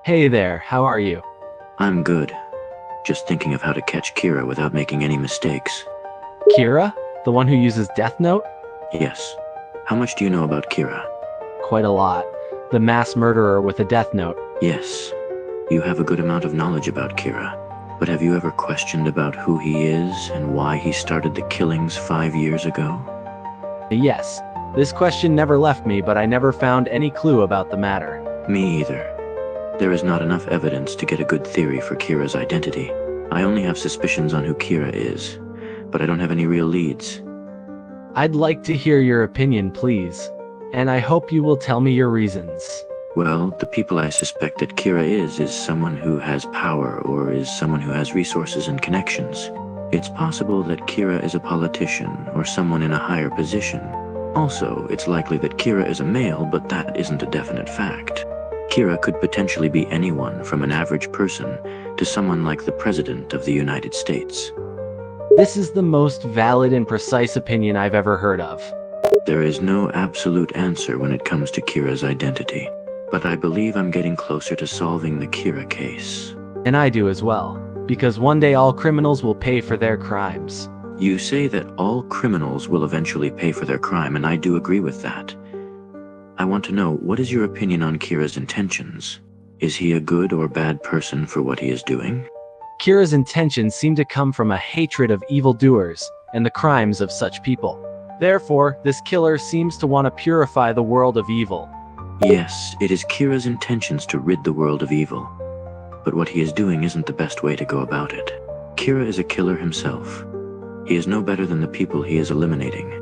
Hey there, how are you? I'm good. Just thinking of how to catch Kira without making any mistakes. Kira? The one who uses Death Note? Yes. How much do you know about Kira? Quite a lot. The mass murderer with a Death Note. Yes. You have a good amount of knowledge about Kira. But have you ever questioned about who he is and why he started the killings 5 years ago? Yes. This question never left me, but I never found any clue about the matter. Me either. There is not enough evidence to get a good theory for Kira's identity. I only have suspicions on who Kira is, but I don't have any real leads. I'd like to hear your opinion, please. And I hope you will tell me your reasons. Well, the people I suspect that Kira is someone who has power or is someone who has resources and connections. It's possible that Kira is a politician or someone in a higher position. Also, it's likely that Kira is a male, but that isn't a definite fact. Kira could potentially be anyone from an average person to someone like the President of the United States. This is the most valid and precise opinion I've ever heard of. There is no absolute answer when it comes to Kira's identity, but I believe I'm getting closer to solving the Kira case. And I do as well, because one day all criminals will pay for their crimes. You say that all criminals will eventually pay for their crime, and I do agree with that. I want to know, what is your opinion on Kira's intentions? Is he a good or bad person for what he is doing? Kira's intentions seem to come from a hatred of evildoers and the crimes of such people. Therefore, this killer seems to want to purify the world of evil. Yes, it is Kira's intentions to rid the world of evil. But what he is doing isn't the best way to go about it. Kira is a killer himself. He is no better than the people he is eliminating.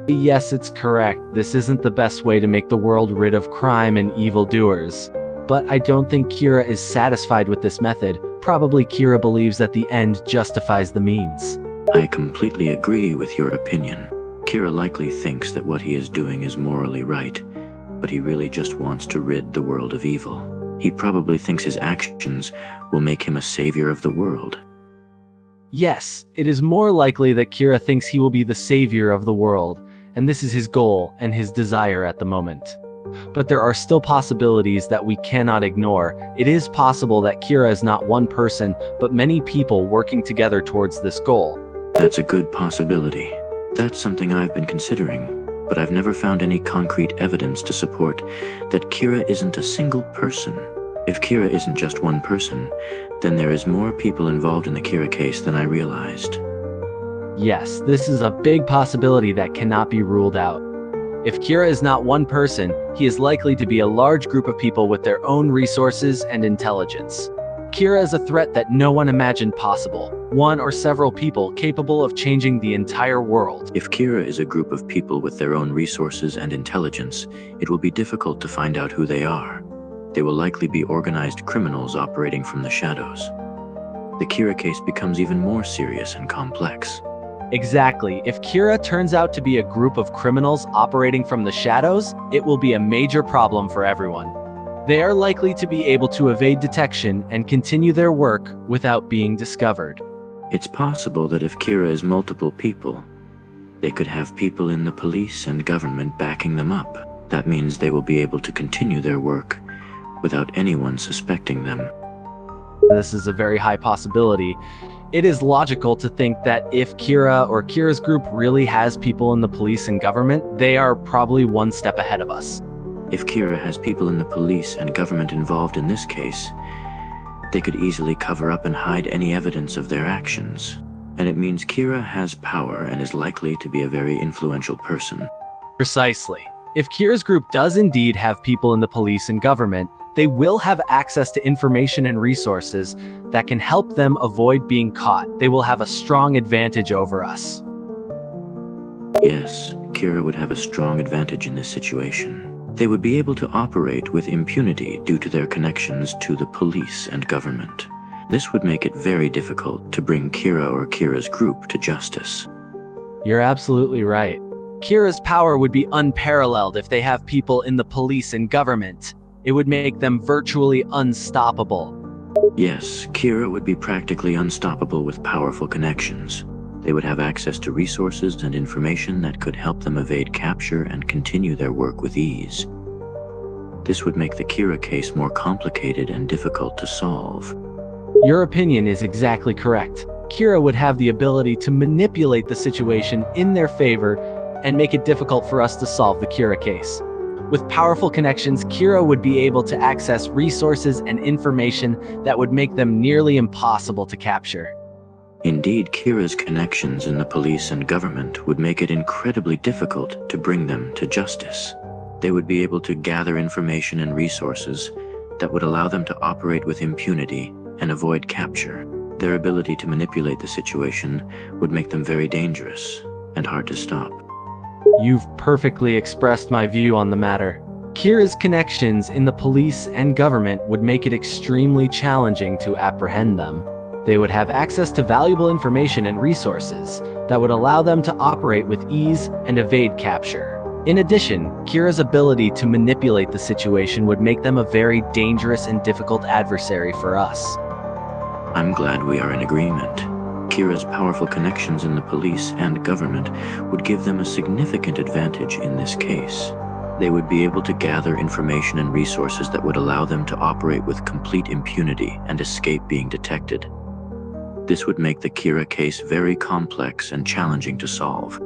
Yes, it's correct. This isn't the best way to make the world rid of crime and evildoers. But I don't think Kira is satisfied with this method. Probably Kira believes that the end justifies the means. I completely agree with your opinion. Kira likely thinks that what he is doing is morally right, but he really just wants to rid the world of evil. He probably thinks his actions will make him a savior of the world. Yes, it is more likely that Kira thinks he will be the savior of the world, and this is his goal and his desire at the moment. But there are still possibilities that we cannot ignore. It is possible that Kira is not one person, but many people working together towards this goal. That's a good possibility. That's something I've been considering, but I've never found any concrete evidence to support that Kira isn't a single person. If Kira isn't just one person, then there is more people involved in the Kira case than I realized. Yes, this is a big possibility that cannot be ruled out. If Kira is not one person, he is likely to be a large group of people with their own resources and intelligence. Kira is a threat that no one imagined possible, one or several people capable of changing the entire world. If Kira is a group of people with their own resources and intelligence, it will be difficult to find out who they are. They will likely be organized criminals operating from the shadows. The Kira case becomes even more serious and complex. Exactly. If Kira turns out to be a group of criminals operating from the shadows, it will be a major problem for everyone. They are likely to be able to evade detection and continue their work without being discovered. It's possible that if Kira is multiple people, they could have people in the police and government backing them up. That means they will be able to continue their work without anyone suspecting them. This is a very high possibility. It is logical to think that if Kira or Kira's group really has people in the police and government, they are probably one step ahead of us. If Kira has people in the police and government involved in this case, they could easily cover up and hide any evidence of their actions. And it means Kira has power and is likely to be a very influential person. Precisely. If Kira's group does indeed have people in the police and government, they will have access to information and resources that can help them avoid being caught. They will have a strong advantage over us. Yes, Kira would have a strong advantage in this situation. They would be able to operate with impunity due to their connections to the police and government. This would make it very difficult to bring Kira or Kira's group to justice. You're absolutely right. Kira's power would be unparalleled if they have people in the police and government. It would make them virtually unstoppable. Yes, Kira would be practically unstoppable with powerful connections. They would have access to resources and information that could help them evade capture and continue their work with ease. This would make the Kira case more complicated and difficult to solve. Your opinion is exactly correct. Kira would have the ability to manipulate the situation in their favor and make it difficult for us to solve the Kira case. With powerful connections, Kira would be able to access resources and information that would make them nearly impossible to capture. Indeed, Kira's connections in the police and government would make it incredibly difficult to bring them to justice. They would be able to gather information and resources that would allow them to operate with impunity and avoid capture. Their ability to manipulate the situation would make them very dangerous and hard to stop. You've perfectly expressed my view on the matter. Kira's connections in the police and government would make it extremely challenging to apprehend them. They would have access to valuable information and resources that would allow them to operate with ease and evade capture. In addition, Kira's ability to manipulate the situation would make them a very dangerous and difficult adversary for us. I'm glad we are in agreement. Kira's powerful connections in the police and government would give them a significant advantage in this case. They would be able to gather information and resources that would allow them to operate with complete impunity and escape being detected. This would make the Kira case very complex and challenging to solve.